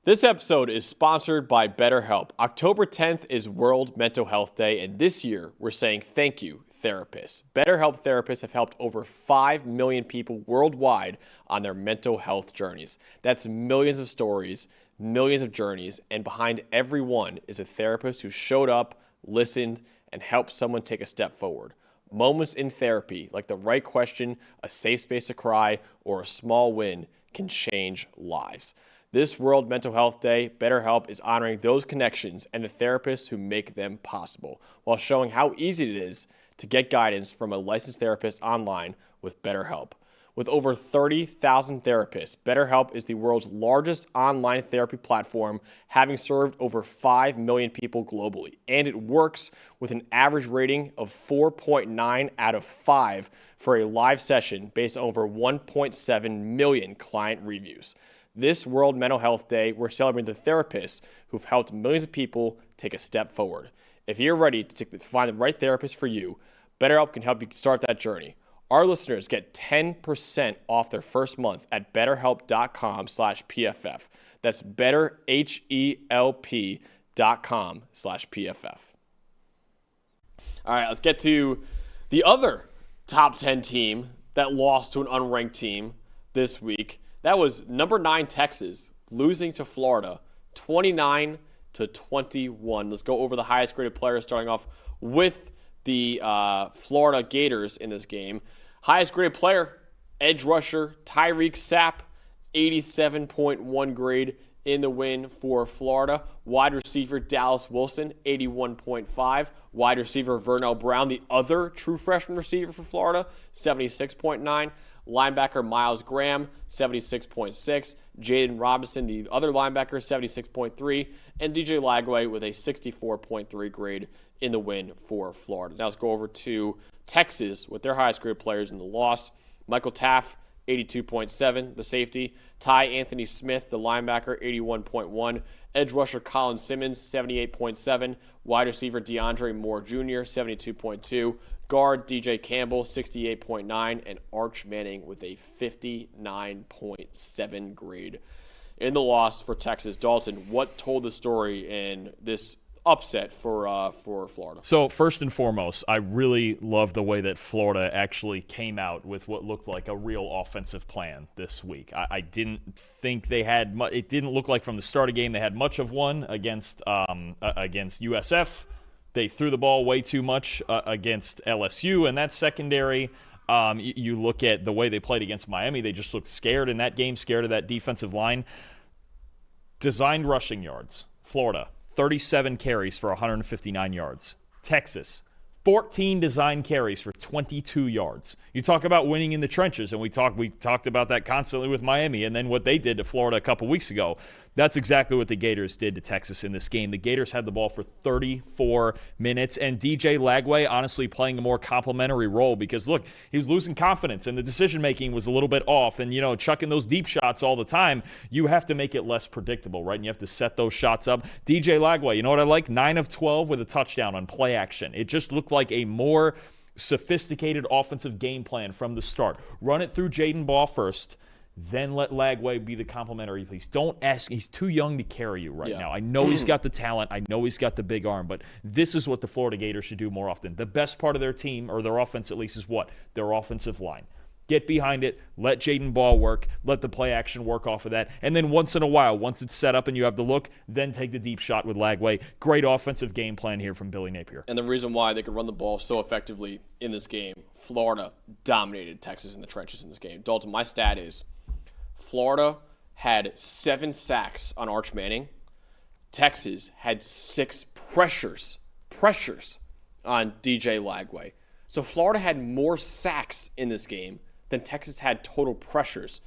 This episode is sponsored by BetterHelp. October 10th is World Mental Health Day, and this year we're saying thank you, therapists. BetterHelp therapists have helped over 5 million people worldwide on their mental health journeys. That's millions of stories, millions of journeys, and behind every one is a therapist who showed up, listened, and helped someone take a step forward. Moments in therapy, like the right question, a safe space to cry, or a small win, can change lives. This World Mental Health Day, BetterHelp is honoring those connections and the therapists who make them possible, while showing how easy it is to get guidance from a licensed therapist online with BetterHelp. With over 30,000 therapists, BetterHelp is the world's largest online therapy platform, having served over 5 million people globally. And it works with an average rating of 4.9 out of 5 for a live session based on over 1.7 million client reviews. This World Mental Health Day, we're celebrating the therapists who've helped millions of people take a step forward. If you're ready to find the right therapist for you, BetterHelp can help you start that journey. Our listeners get 10% off their first month at betterhelp.com/PFF. That's betterhelp.com/PFF. All right, let's get to the other top 10 team that lost to an unranked team this week. That was number 9 Texas losing to Florida 29-21. Let's go over the highest graded players, starting off with the Florida Gators in this game. Highest graded player, edge rusher Tyreek Sapp, 87.1 grade in the win for Florida. Wide receiver Dallas Wilson, 81.5. Wide receiver Vernell Brown, the other true freshman receiver for Florida, 76.9. Linebacker Miles Graham, 76.6. Jaden Robinson, the other linebacker, 76.3. And DJ Lagway with a 64.3 grade in the win for Florida. Now let's go over to Texas with their highest graded players in the loss. Michael Taff, 82.7, the safety. Ty Anthony Smith, the linebacker, 81.1. Edge rusher Colin Simmons, 78.7. Wide receiver DeAndre Moore Jr., 72.2. Guard DJ Campbell, 68.9. And Arch Manning with a 59.7 grade in the loss for Texas. Dalton, what told the story in this upset for Florida? So first and foremost, I really love the way that Florida actually came out with what looked like a real offensive plan this week. I didn't think they had it didn't look like from the start of the game they had much of one against USF. They threw the ball way too much against LSU, and that's secondary. You look at the way they played against Miami, they just looked scared in that game, scared of that defensive line. Designed rushing yards, Florida, 37 carries for 159 yards. Texas, 14 design carries for 22 yards. You talk about winning in the trenches, and we talked about that constantly with Miami, and then what they did to Florida a couple weeks ago. That's exactly what the Gators did to Texas in this game. The Gators had the ball for 34 minutes, and DJ Lagway honestly playing a more complimentary role because, look, he was losing confidence, and the decision-making was a little bit off. And, chucking those deep shots all the time, you have to make it less predictable, right? And you have to set those shots up. DJ Lagway, you know what I like? 9 of 12 with a touchdown on play action. It just looked like a more sophisticated offensive game plan from the start. Run it through Jaden Ball first. Then let Lagway be the complimentary piece. Don't ask. He's too young to carry you right now. I know he's got the talent. I know he's got the big arm. But this is what the Florida Gators should do more often. The best part of their team, or their offense at least, is what? Their offensive line. Get behind it. Let Jaden Ball work. Let the play action work off of that. And then once in a while, once it's set up and you have the look, then take the deep shot with Lagway. Great offensive game plan here from Billy Napier. And the reason why they could run the ball so effectively in this game, Florida dominated Texas in the trenches in this game. Dalton, my stat is Florida had 7 sacks on Arch Manning. Texas had 6 pressures on DJ Lagway. So Florida had more sacks in this game than Texas had total pressures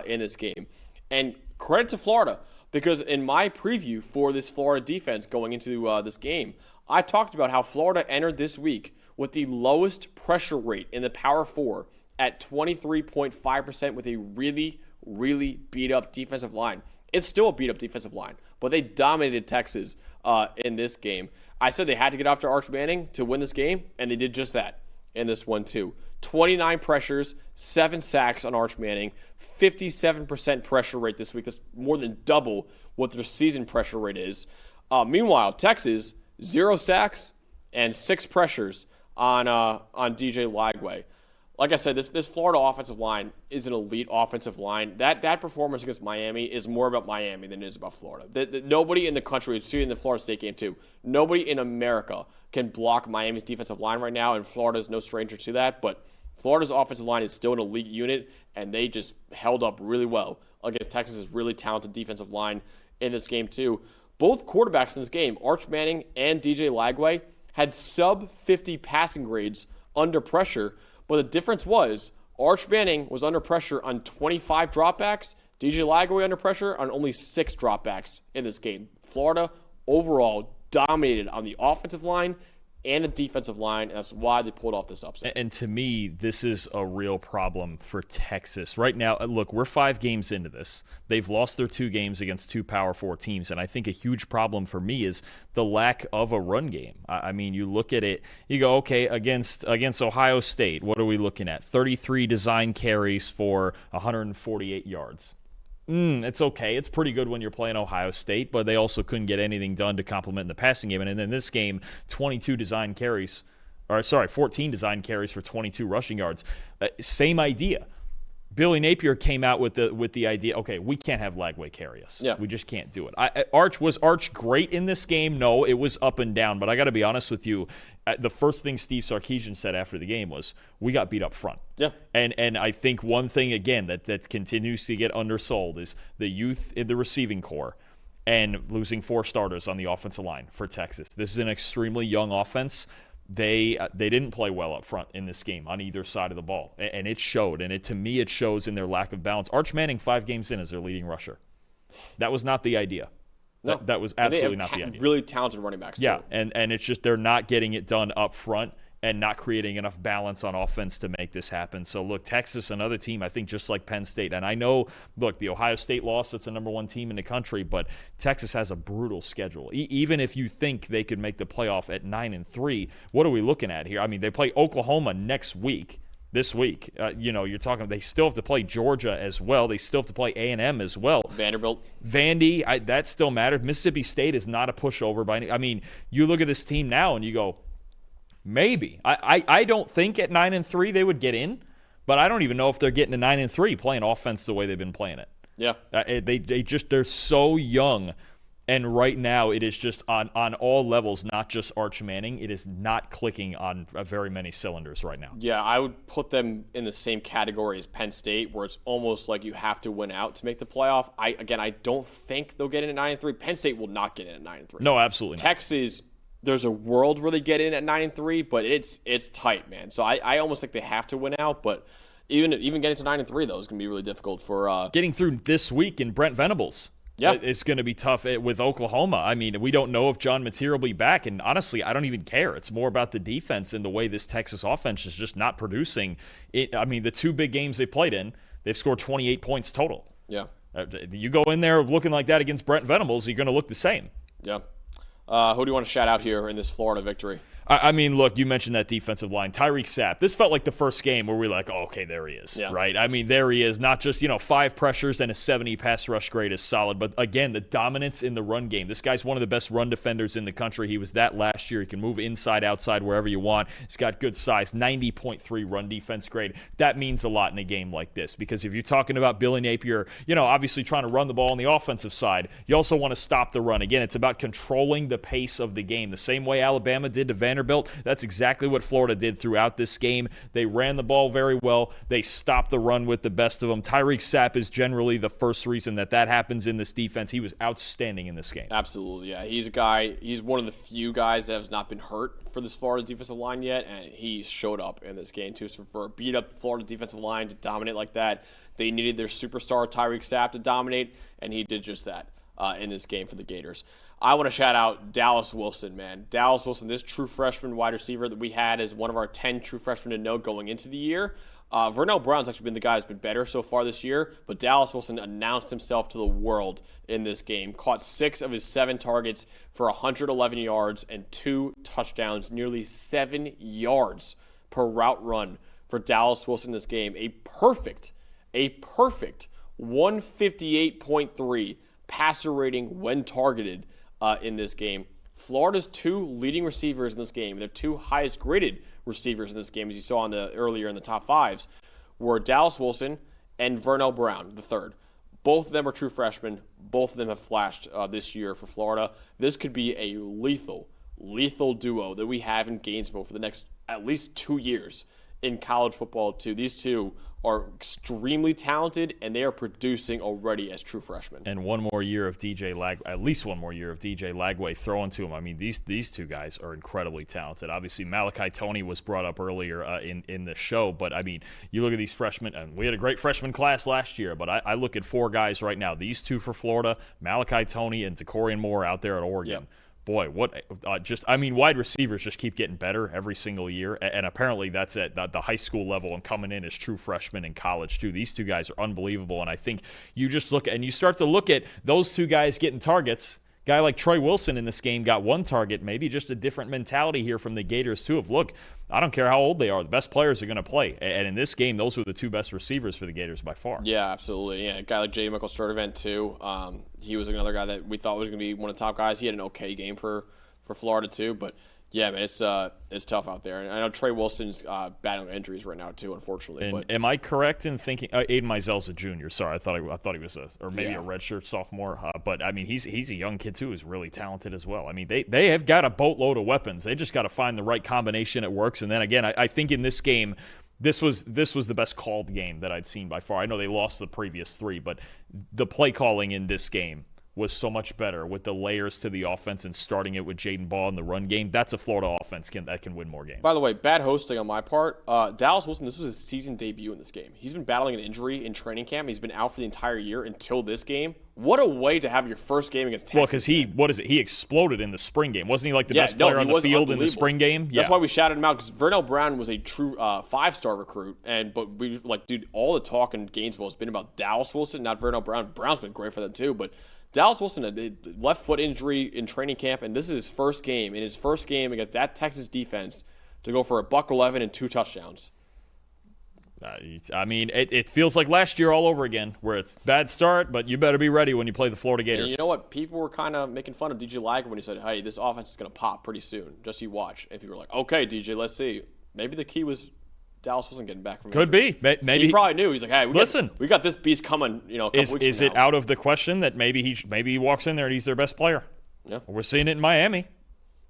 in this game. And credit to Florida, because in my preview for this Florida defense going into this game, I talked about how Florida entered this week with the lowest pressure rate in the Power 4 at 23.5% with a really beat-up defensive line. It's still a beat-up defensive line, but they dominated Texas in this game. I said they had to get after Arch Manning to win this game, and they did just that in this one too. 29 pressures, 7 sacks on Arch Manning, 57% pressure rate this week. That's more than double what their season pressure rate is. Meanwhile, Texas, 0 sacks and 6 pressures on DJ Lagway. Like I said, this Florida offensive line is an elite offensive line. That performance against Miami is more about Miami than it is about Florida. Nobody in the country, it's in the Florida State game too, nobody in America can block Miami's defensive line right now, and Florida's no stranger to that. But Florida's offensive line is still an elite unit, and they just held up really well against Texas's really talented defensive line in this game too. Both quarterbacks in this game, Arch Manning and DJ Lagway, had sub-50 passing grades under pressure. But the difference was Arch Manning was under pressure on 25 dropbacks. DJ Lagway under pressure on only 6 dropbacks in this game. Florida overall dominated on the offensive line and the defensive line, and that's why they pulled off this upset. And to me, this is a real problem for Texas. Right now, look, we're 5 games into this. They've lost their 2 games against 2 Power 4 teams, and I think a huge problem for me is the lack of a run game. I mean, you look at it, you go, okay, against Ohio State, what are we looking at? 33 design carries for 148 yards. It's okay. It's pretty good when you're playing Ohio State, but they also couldn't get anything done to complement the passing game. And then this game, 14 design carries for 22 rushing yards. Same idea. Billy Napier came out with the idea, okay, we can't have Lagway carry us. Yeah. We just can't do it. Was Arch great in this game? No, it was up and down. But I got to be honest with you, the first thing Steve Sarkisian said after the game was, we got beat up front. Yeah. And I think one thing, again, that continues to get undersold is the youth in the receiving corps and losing 4 starters on the offensive line for Texas. This is an extremely young offense. They didn't play well up front in this game on either side of the ball, and it showed. And to me, it shows in their lack of balance. Arch Manning, 5 games in, as their leading rusher. That was not the idea. No. That was absolutely not the idea. Really talented running backs, yeah, too. and it's just they're not getting it done up front and not creating enough balance on offense to make this happen. So, look, Texas, another team, I think just like Penn State. And I know, look, the Ohio State loss, that's the number 1 team in the country, but Texas has a brutal schedule. Even if you think they could make the playoff at 9-3, what are we looking at here? I mean, they play Oklahoma next week. This week, you're talking. They still have to play Georgia as well. They still have to play A&M as well. Vanderbilt, Vandy, that still matters. Mississippi State is not a pushover by any. I mean, you look at this team now and you go, maybe. I don't think at 9-3 they would get in, but I don't even know if they're getting to 9-3 playing offense the way they've been playing it. Yeah, they're so young. And right now, it is just on all levels, not just Arch Manning. It is not clicking on very many cylinders right now. Yeah, I would put them in the same category as Penn State, where it's almost like you have to win out to make the playoff. I don't think they'll get in at 9-3. Penn State will not get in at 9-3. No, absolutely not. Texas, there's a world where they get in at 9-3, but it's tight, man. So I almost think they have to win out, but even getting to 9-3, though, is going to be really difficult for getting through this week in Brent Venables. Yeah. It's going to be tough with Oklahoma. I mean, we don't know if John Mateer will be back, and honestly, I don't even care. It's more about the defense and the way this Texas offense is just not producing. I mean, the 2 big games they played in, they've scored 28 points total. Yeah. You go in there looking like that against Brent Venables, you're going to look the same. Yeah. Who do you want to shout out here in this Florida victory? I mean, look, you mentioned that defensive line. Tyreek Sapp. This felt like the first game where we're like, oh, okay, there he is, right? I mean, there he is. Not just, 5 pressures and a 70 pass rush grade is solid. But, again, the dominance in the run game. This guy's one of the best run defenders in the country. He was that last year. He can move inside, outside, wherever you want. He's got good size, 90.3 run defense grade. That means a lot in a game like this because if you're talking about Billy Napier, obviously trying to run the ball on the offensive side, you also want to stop the run. Again, it's about controlling the pace of the game. The same way Alabama did to Vanderbilt, that's exactly what Florida did throughout this game. They ran the ball very well. They stopped the run with the best of them. Tyreek Sapp is generally the first reason that happens in this defense. He was outstanding in this game. Absolutely, yeah. He's one of the few guys that has not been hurt for this Florida defensive line yet, and he showed up in this game too. So for a beat-up Florida defensive line to dominate like that, they needed their superstar Tyreek Sapp to dominate, and he did just that in this game for the Gators. I want to shout out Dallas Wilson, man. Dallas Wilson, this true freshman wide receiver that we had as one of our 10 true freshmen to know going into the year. Vernell Brown's actually been the guy who's been better so far this year, but Dallas Wilson announced himself to the world in this game. Caught 6 of his 7 targets for 111 yards and 2 touchdowns, nearly 7 yards per route run for Dallas Wilson in this game. A perfect 158.3 passer rating when targeted in this game. Florida's 2 leading receivers in this game, their 2 highest graded receivers in this game, as you saw earlier in the top 5s, were Dallas Wilson and Vernell Brown, the third. Both of them are true freshmen. Both of them have flashed this year for Florida. This could be a lethal duo that we have in Gainesville for the next at least 2 years in college football too. These two are extremely talented, and they are producing already as true freshmen. And one more year of at least one more year of DJ Lagway throwing to him. I mean, these two guys are incredibly talented. Obviously, Malachi Toney was brought up earlier in the show, but I mean, you look at these freshmen, and we had a great freshman class last year, but I look at 4 guys right now. These 2 for Florida, Malachi Toney and Decorian Moore out there at Oregon. Yep. Boy, wide receivers just keep getting better every single year, and apparently that's at the high school level and coming in as true freshmen in college too. These 2 guys are unbelievable, and I think you start to look at those 2 guys getting targets. Guy like Troy Wilson in this game got 1 target, maybe just a different mentality here from the Gators too of, look, I don't care how old they are, the best players are going to play. And in this game, those were the 2 best receivers for the Gators by far. Yeah, absolutely. Yeah, a guy like J. Michael Sturdivant too. He was another guy that we thought was going to be one of the top guys. He had an okay game for Florida too, but yeah, man, it's tough out there. And I know Trey Wilson's battling injuries right now too, unfortunately. And but am I correct in thinking Aiden Mizell's a junior? Sorry, I thought he was a redshirt sophomore. But I mean, he's a young kid too, who's really talented as well. I mean, they have got a boatload of weapons. They just got to find the right combination that works. And then again, I think in this game, this was the best called game that I'd seen by far. I know they lost the previous 3, but the play calling in this game was so much better with the layers to the offense and starting it with Jaden Ball in the run game. That's a Florida offense that can win more games. By the way, bad hosting on my part. Dallas Wilson, this was his season debut in this game. He's been battling an injury in training camp. He's been out for the entire year until this game. What a way to have your first game against Texas. Well, because he exploded in the spring game. Wasn't he like the best player on the field in the spring game? Yeah. That's why we shouted him out, because Vernell Brown was a true 5-star recruit. But we all the talk in Gainesville has been about Dallas Wilson, not Vernell Brown. Brown's been great for them too, but Dallas Wilson had a left foot injury in training camp, and this is his first game. In his first game against that Texas defense, to go for a $111 and 2 touchdowns. I mean, it feels like last year all over again, where it's bad start, but you better be ready when you play the Florida Gators. And you know what? People were kind of making fun of DJ Lagway when he said, hey, this offense is going to pop pretty soon. Just you watch. And people were like, okay, DJ, let's see. Maybe the key was Dallas wasn't getting back from injury. Could be. Maybe he probably knew. He's like, hey, we got this beast coming. A couple weeks from now. Is it out of the question that maybe he walks in there and he's their best player? Yeah, we're seeing it in Miami.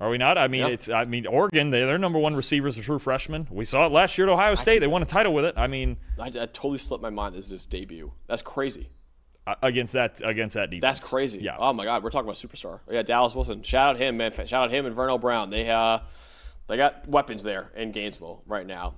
Are we not? I mean, Oregon. Their number 1 receivers are true freshmen. We saw it last year at Ohio State. They won a title with it. I mean, I totally slipped my mind. This is his debut. That's crazy. Against that defense. That's crazy. Yeah. Oh my God, we're talking about superstar. Yeah, Dallas Wilson. Shout out him, man. Shout out him and Vernell Brown. They got weapons there in Gainesville right now.